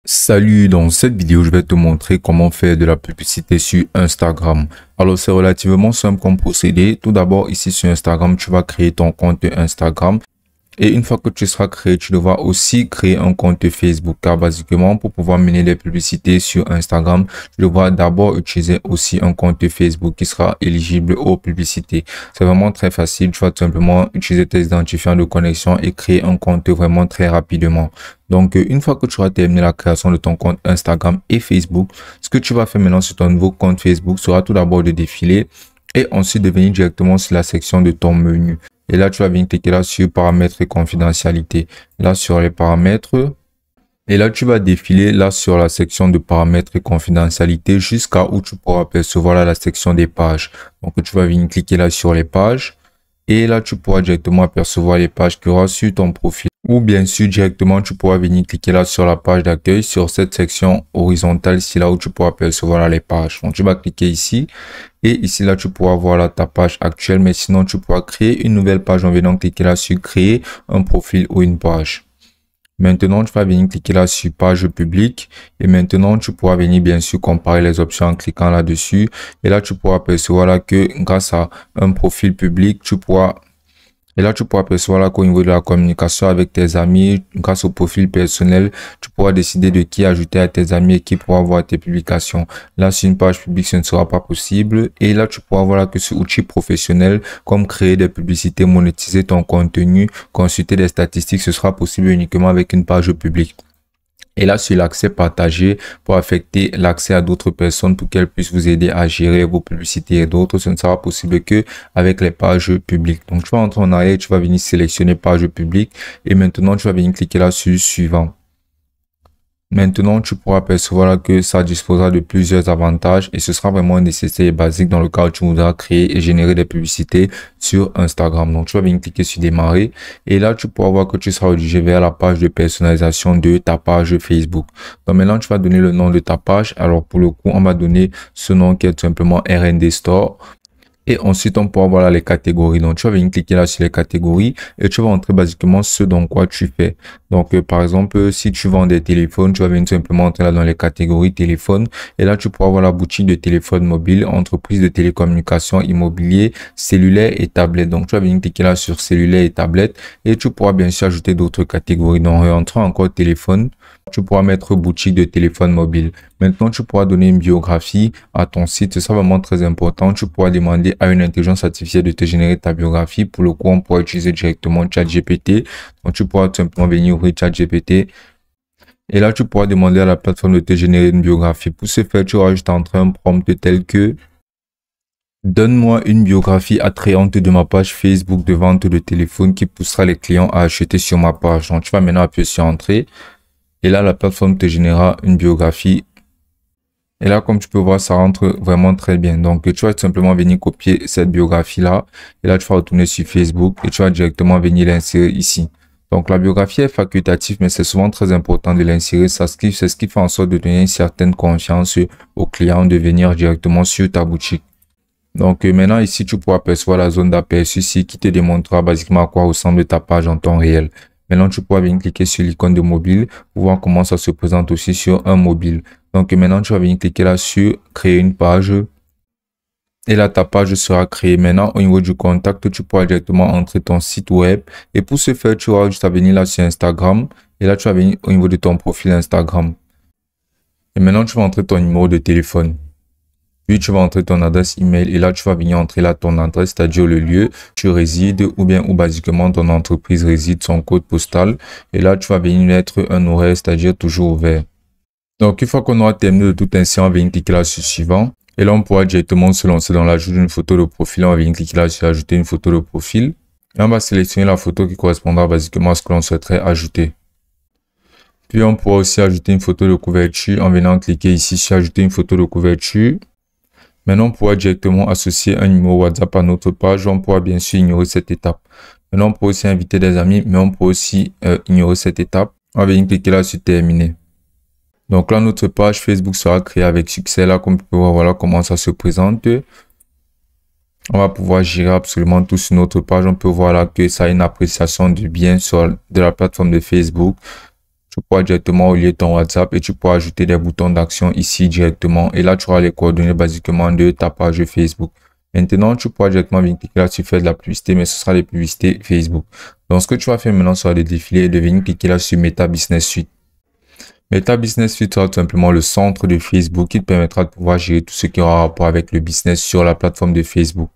Salut, dans cette vidéo, je vais te montrer comment faire de la publicité sur Instagram. Alors, c'est relativement simple comme procédé. Tout d'abord, ici sur Instagram, tu vas créer ton compte Instagram. Et une fois que tu seras créé, tu devras aussi créer un compte Facebook. Car basiquement, pour pouvoir mener des publicités sur Instagram, tu devras d'abord utiliser aussi un compte Facebook qui sera éligible aux publicités. C'est vraiment très facile. Tu vas tout simplement utiliser tes identifiants de connexion et créer un compte vraiment très rapidement. Donc, une fois que tu auras terminé la création de ton compte Instagram et Facebook, ce que tu vas faire maintenant sur ton nouveau compte Facebook sera tout d'abord de défiler et ensuite de venir directement sur la section de ton menu. Et là, tu vas venir cliquer là sur paramètres et confidentialité. Là, sur les paramètres. Et là, tu vas défiler là sur la section de paramètres et confidentialité jusqu'à où tu pourras apercevoir là, la section des pages. Donc, tu vas venir cliquer là sur les pages. Et là, tu pourras directement apercevoir les pages qu'il y aura sur ton profil. Ou bien sûr, directement, tu pourras venir cliquer là sur la page d'accueil, sur cette section horizontale, ici là où tu pourras apercevoir là, les pages. Donc, tu vas cliquer ici. Et ici, là, tu pourras voir là ta page actuelle. Mais sinon, tu pourras créer une nouvelle page en venant cliquer là sur créer un profil ou une page. Maintenant, tu vas venir cliquer là sur page publique et maintenant, tu pourras venir bien sûr comparer les options en cliquant là-dessus. Et là, tu pourras apercevoir là que grâce à un profil public, tu pourras apercevoir là qu'au niveau de la communication avec tes amis, grâce au profil personnel, tu pourras décider de qui ajouter à tes amis et qui pourra voir tes publications. Là, sur une page publique, ce ne sera pas possible. Et là, tu pourras voir là que sur outil professionnel, comme créer des publicités, monétiser ton contenu, consulter des statistiques, ce sera possible uniquement avec une page publique. Et là, sur l'accès partagé, pour affecter l'accès à d'autres personnes pour qu'elles puissent vous aider à gérer vos publicités et d'autres, ce ne sera possible que avec les pages publiques. Donc, tu vas entrer en arrière, tu vas venir sélectionner page publique et maintenant, tu vas venir cliquer là sur suivant. Maintenant, tu pourras apercevoir que ça disposera de plusieurs avantages et ce sera vraiment nécessaire et basique dans le cas où tu voudras créer et générer des publicités sur Instagram. Donc, tu vas venir cliquer sur démarrer et là, tu pourras voir que tu seras redirigé vers la page de personnalisation de ta page Facebook. Donc, maintenant, tu vas donner le nom de ta page. Alors, pour le coup, on va donner ce nom qui est tout simplement RND Store. Et ensuite, on pourra voir là les catégories. Donc, tu vas venir cliquer là sur les catégories et tu vas entrer basiquement ce dans quoi tu fais. Donc, par exemple, si tu vends des téléphones, tu vas venir simplement entrer là dans les catégories téléphone. Et là, tu pourras voir la boutique de téléphone mobile, entreprise de télécommunications, immobilier, cellulaire et tablette. Donc, tu vas venir cliquer là sur cellulaire et tablette et tu pourras bien sûr ajouter d'autres catégories. Donc, rentrant encore téléphone, tu pourras mettre boutique de téléphone mobile. Maintenant, tu pourras donner une biographie à ton site. C'est vraiment très important. Tu pourras demander à une intelligence artificielle de te générer ta biographie. Pour le coup, on pourra utiliser directement ChatGPT. Donc, tu pourras tout simplement venir ouvrir ChatGPT. Et là, tu pourras demander à la plateforme de te générer une biographie. Pour ce faire, tu auras juste entré un prompt tel que donne-moi une biographie attrayante de ma page Facebook de vente de téléphone qui poussera les clients à acheter sur ma page. Donc, tu vas maintenant appuyer sur entrée. Et là, la plateforme te générera une biographie. Et là, comme tu peux voir, ça rentre vraiment très bien. Donc, tu vas tout simplement venir copier cette biographie-là. Et là, tu vas retourner sur Facebook et tu vas directement venir l'insérer ici. Donc, la biographie est facultative, mais c'est souvent très important de l'insérer. C'est ce qui fait en sorte de donner une certaine confiance aux clients de venir directement sur ta boutique. Donc, maintenant, ici, tu pourras apercevoir la zone d'aperçu ici qui te démontrera basiquement à quoi ressemble ta page en temps réel. Maintenant, tu pourras venir cliquer sur l'icône de mobile pour voir comment ça se présente aussi sur un mobile. Donc, maintenant, tu vas venir cliquer là sur créer une page. Et là, ta page sera créée. Maintenant, au niveau du contact, tu pourras directement entrer ton site web. Et pour ce faire, tu auras juste à venir là sur Instagram. Et là, tu vas venir au niveau de ton profil Instagram. Et maintenant, tu vas entrer ton numéro de téléphone. Puis tu vas entrer ton adresse email et là tu vas venir entrer là ton adresse, c'est-à-dire le lieu où tu résides ou bien où basiquement ton entreprise réside, son code postal. Et là tu vas venir mettre un horaire, c'est-à-dire toujours ouvert. Donc une fois qu'on aura terminé de tout ainsi, on va venir cliquer là sur suivant. Et là on pourra directement se lancer dans l'ajout d'une photo de profil. On va venir cliquer là sur ajouter une photo de profil. Et on va sélectionner la photo qui correspondra basiquement à ce que l'on souhaiterait ajouter. Puis on pourra aussi ajouter une photo de couverture en venant cliquer ici sur ajouter une photo de couverture. Maintenant, on pourra directement associer un numéro WhatsApp à notre page. On pourra bien sûr ignorer cette étape. Maintenant, on pourra aussi inviter des amis, mais on pourra aussi ignorer cette étape. On va venir cliquer là sur terminer. Donc là, notre page Facebook sera créée avec succès. Là, comme vous pouvez voir, voilà comment ça se présente. On va pouvoir gérer absolument tout sur notre page. On peut voir là que ça a une appréciation du bien sur de la plateforme de Facebook. tu pourras directement relier ton WhatsApp et tu pourras ajouter des boutons d'action ici directement. Et là, tu auras les coordonnées basiquement de ta page Facebook. Maintenant, tu pourras directement venir cliquer là sur faire de la publicité, mais ce sera les publicités Facebook. Donc, ce que tu vas faire maintenant sera de défiler et de venir cliquer là sur Meta Business Suite. Meta Business Suite sera tout simplement le centre de Facebook qui te permettra de pouvoir gérer tout ce qui aura rapport avec le business sur la plateforme de Facebook.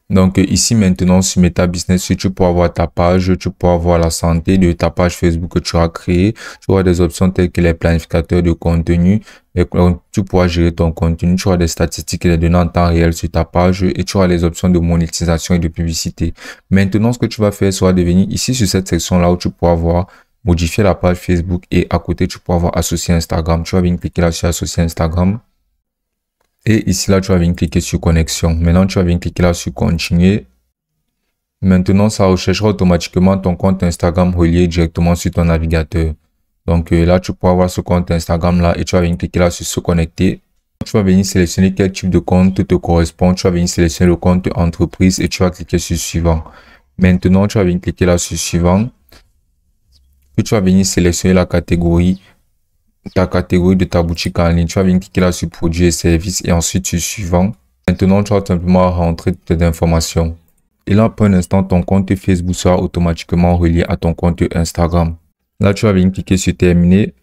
Donc ici maintenant sur Meta Business Suite, tu pourras voir ta page, tu pourras voir la santé de ta page Facebook que tu as créée. Tu auras des options telles que les planificateurs de contenu et tu pourras gérer ton contenu. Tu auras des statistiques et des données en temps réel sur ta page et tu auras les options de monétisation et de publicité. Maintenant, ce que tu vas faire sera de venir ici sur cette section là où tu pourras voir modifier la page Facebook et à côté tu pourras voir associer Instagram. Tu vas venir cliquer là sur associer Instagram. Et ici, là, tu vas venir cliquer sur connexion. Maintenant, tu vas venir cliquer là sur continuer. Maintenant, ça recherchera automatiquement ton compte Instagram relié directement sur ton navigateur. Donc là, tu pourras voir ce compte Instagram là et tu vas venir cliquer là sur se connecter. Tu vas venir sélectionner quel type de compte te correspond. Tu vas venir sélectionner le compte entreprise et tu vas cliquer sur suivant. Maintenant, tu vas venir cliquer là sur suivant. Puis tu vas venir sélectionner la catégorie. Ta catégorie de ta boutique en ligne. Tu vas venir cliquer là sur produits et services et ensuite sur suivant. Maintenant, tu vas simplement rentrer toutes tes informations. Et là, pour un instant, ton compte Facebook sera automatiquement relié à ton compte Instagram. Là, tu vas venir cliquer sur terminer.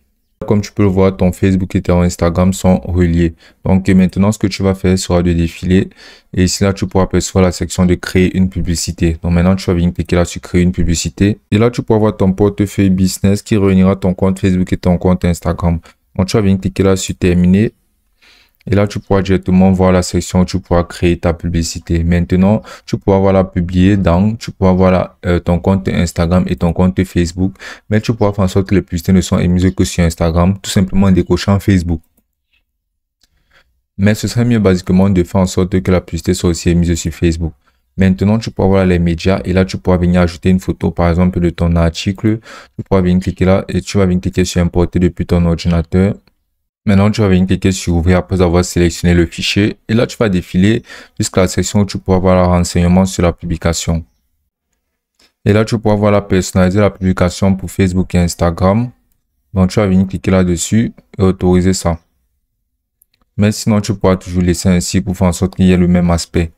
Comme tu peux le voir, ton Facebook et ton Instagram sont reliés. Donc maintenant, ce que tu vas faire sera de défiler. Et ici, là, tu pourras apercevoir la section de créer une publicité. Donc maintenant, tu vas venir cliquer là sur créer une publicité. Et là, tu pourras voir ton portefeuille business qui réunira ton compte Facebook et ton compte Instagram. Donc tu vas venir cliquer là sur terminer. Et là, tu pourras directement voir la section où tu pourras créer ta publicité. Maintenant, tu pourras voir la publier dans, tu pourras voir ton compte Instagram et ton compte Facebook. Mais tu pourras faire en sorte que les publicités ne sont émises que sur Instagram, tout simplement en décochant Facebook. Mais ce serait mieux basiquement de faire en sorte que la publicité soit aussi émise sur Facebook. Maintenant, tu pourras voir les médias et là, tu pourras venir ajouter une photo, par exemple, de ton article. Tu pourras venir cliquer là et tu vas venir cliquer sur importer depuis ton ordinateur. Maintenant, tu vas venir cliquer sur ouvrir après avoir sélectionné le fichier. Et là, tu vas défiler jusqu'à la section où tu pourras voir le renseignement sur la publication. Et là, tu pourras voir la personnaliser la publication pour Facebook et Instagram. Donc, tu vas venir cliquer là-dessus et autoriser ça. Mais sinon, tu pourras toujours laisser ainsi pour faire en sorte qu'il y ait le même aspect.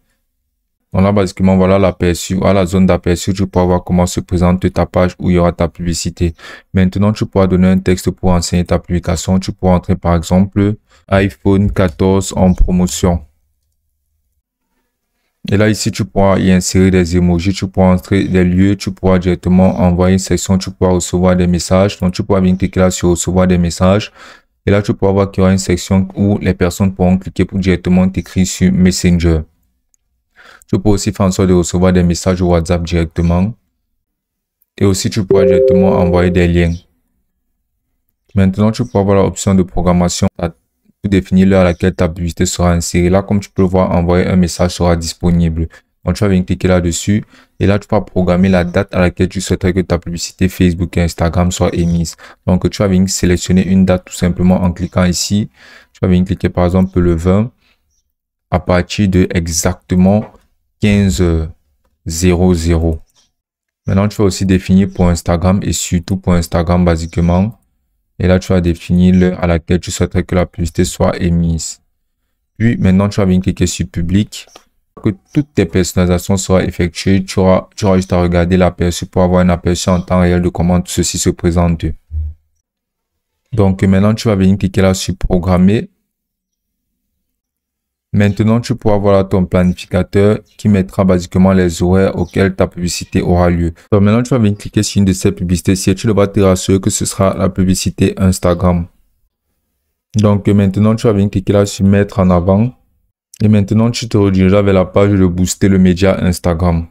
Donc là, basiquement, voilà l'aperçu, à la zone d'aperçu, tu pourras voir comment se présente ta page où il y aura ta publicité. Maintenant, tu pourras donner un texte pour enseigner ta publication. Tu pourras entrer, par exemple, iPhone 14 en promotion. Et là, ici, tu pourras y insérer des emojis, tu pourras entrer des lieux, tu pourras directement envoyer une section, tu pourras recevoir des messages. Donc, tu pourras venir cliquer là sur recevoir des messages. Et là, tu pourras voir qu'il y aura une section où les personnes pourront cliquer pour directement t'écrire sur Messenger. Tu peux aussi faire en sorte de recevoir des messages au WhatsApp directement. Et aussi, tu pourras directement envoyer des liens. Maintenant, tu pourras voir l'option de programmation pour définir l'heure à laquelle ta publicité sera insérée. Là, comme tu peux le voir, envoyer un message sera disponible. Donc, tu vas venir cliquer là-dessus. Et là, tu vas programmer la date à laquelle tu souhaiterais que ta publicité Facebook et Instagram soit émise. Donc, tu vas venir sélectionner une date tout simplement en cliquant ici. Tu vas venir cliquer par exemple le 20 à partir de exactement 15h00. Maintenant, tu vas aussi définir pour Instagram et surtout pour Instagram basiquement. Et là, tu vas définir l'heure à laquelle tu souhaiterais que la publicité soit émise. Puis, maintenant, tu vas venir cliquer sur public. Que toutes tes personnalisations soient effectuées, tu auras juste à regarder l'aperçu pour avoir un aperçu en temps réel de comment tout ceci se présente. Donc, maintenant, tu vas venir cliquer là sur programmer. Maintenant, tu pourras voir ton planificateur qui mettra basiquement les horaires auxquels ta publicité aura lieu. Donc maintenant, tu vas venir cliquer sur une de ces publicités-ci et tu devras te rassurer que ce sera la publicité Instagram. Donc maintenant, tu vas venir cliquer là sur mettre en avant. Et maintenant, tu te redirigeras vers la page de booster le média Instagram.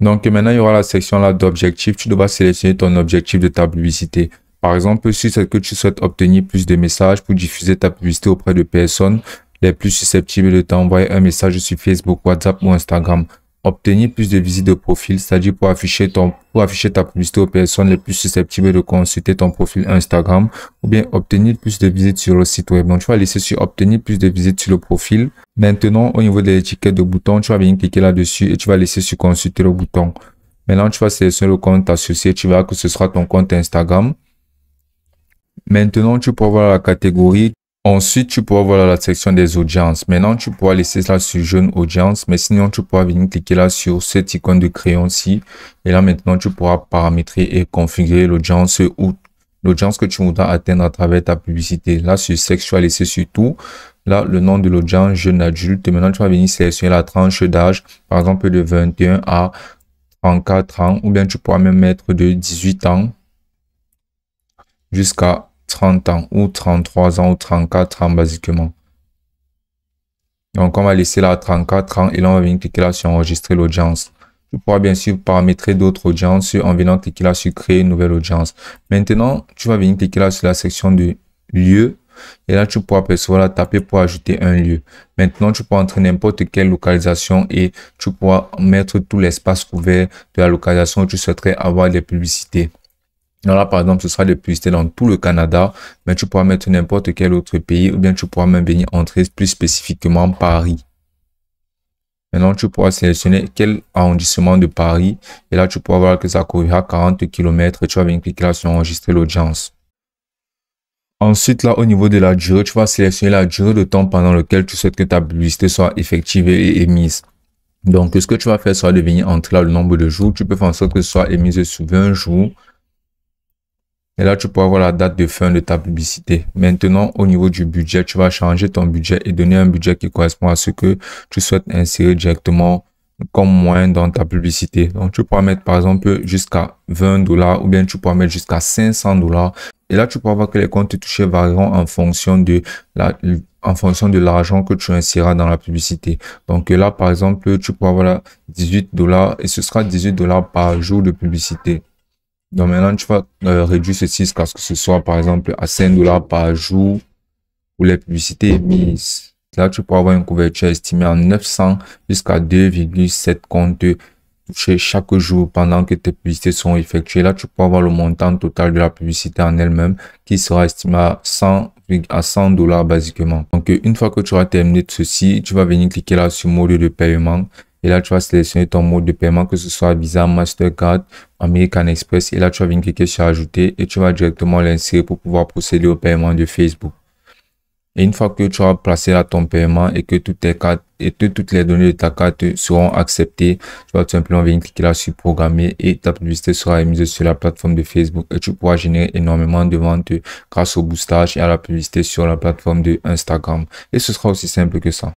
Donc maintenant, il y aura la section là d'objectifs. Tu devras sélectionner ton objectif de ta publicité. Par exemple, si c'est que tu souhaites obtenir plus de messages pour diffuser ta publicité auprès de personnes les plus susceptibles de t'envoyer un message sur Facebook, WhatsApp ou Instagram. Obtenir plus de visites de profil, c'est-à-dire pour afficher ta publicité aux personnes les plus susceptibles de consulter ton profil Instagram, ou bien obtenir plus de visites sur le site web. Donc, tu vas laisser sur obtenir plus de visites sur le profil. Maintenant, au niveau de l'étiquette de bouton, tu vas venir cliquer là-dessus et tu vas laisser sur consulter le bouton. Maintenant, tu vas sélectionner le compte associé. Tu verras que ce sera ton compte Instagram. Maintenant, tu pourras voir la catégorie. Ensuite, tu pourras voir la section des audiences. Maintenant, tu pourras laisser ça sur jeune audience, mais sinon, tu pourras venir cliquer là sur cette icône de crayon-ci. Et là, maintenant, tu pourras paramétrer et configurer l'audience ou l'audience que tu voudras atteindre à travers ta publicité. Là, sur sexe, tu vas laisser sur tout. Là, le nom de l'audience, jeune adulte. Et maintenant, tu vas venir sélectionner la tranche d'âge, par exemple, de 21 à 34 ans, ou bien tu pourras même mettre de 18 ans jusqu'à 30 ans ou 33 ans ou 34 ans basiquement. Donc, on va laisser là 34 ans et là, on va venir cliquer là sur enregistrer l'audience. Tu pourras bien sûr paramétrer d'autres audiences en venant cliquer là sur créer une nouvelle audience. Maintenant, tu vas venir cliquer là sur la section de lieu et là, tu pourras percevoir là, taper pour ajouter un lieu. Maintenant, tu pourras entrer n'importe quelle localisation et tu pourras mettre tout l'espace couvert de la localisation où tu souhaiterais avoir des publicités. Là, par exemple, ce sera des publicités dans tout le Canada, mais tu pourras mettre n'importe quel autre pays ou bien tu pourras même venir entrer plus spécifiquement Paris. Maintenant, tu pourras sélectionner quel arrondissement de Paris et là, tu pourras voir que ça couvrira 40 km et tu vas venir cliquer là sur enregistrer l'audience. Ensuite, là, au niveau de la durée, tu vas sélectionner la durée de temps pendant lequel tu souhaites que ta publicité soit effective et émise. Donc, ce que tu vas faire sera de venir entrer là le nombre de jours. Tu peux faire en sorte que ce soit émise sur 20 jours. Et là, tu pourras voir la date de fin de ta publicité. Maintenant, au niveau du budget, tu vas changer ton budget et donner un budget qui correspond à ce que tu souhaites insérer directement comme moyen dans ta publicité. Donc, tu pourras mettre par exemple jusqu'à 20 $ ou bien tu pourras mettre jusqu'à 500 $. Et là, tu pourras voir que les comptes touchés varieront en fonction de l'argent que tu inséreras dans la publicité. Donc là, par exemple, tu pourras voir 18 $ et ce sera 18 $ par jour de publicité. Donc maintenant, tu vas réduire ceci jusqu'à ce que ce soit par exemple à 5 $ par jour pour les publicités émises. Là, tu pourras avoir une couverture estimée en 900 jusqu'à 2,7 comptes touchés chaque jour pendant que tes publicités sont effectuées. Là, tu pourras avoir le montant total de la publicité en elle-même qui sera estimé à 100 $ basiquement. Donc, une fois que tu auras terminé de ceci, tu vas venir cliquer là sur mode de paiement. Et là, tu vas sélectionner ton mode de paiement, que ce soit Visa, Mastercard, American Express. Et là, tu vas venir cliquer sur ajouter et tu vas directement l'insérer pour pouvoir procéder au paiement de Facebook. Et une fois que tu auras placé là ton paiement et que toutes tes cartes et que toutes les données de ta carte seront acceptées, tu vas tout simplement venir cliquer là sur programmer et ta publicité sera émise sur la plateforme de Facebook et tu pourras générer énormément de ventes grâce au boostage et à la publicité sur la plateforme de Instagram. Et ce sera aussi simple que ça.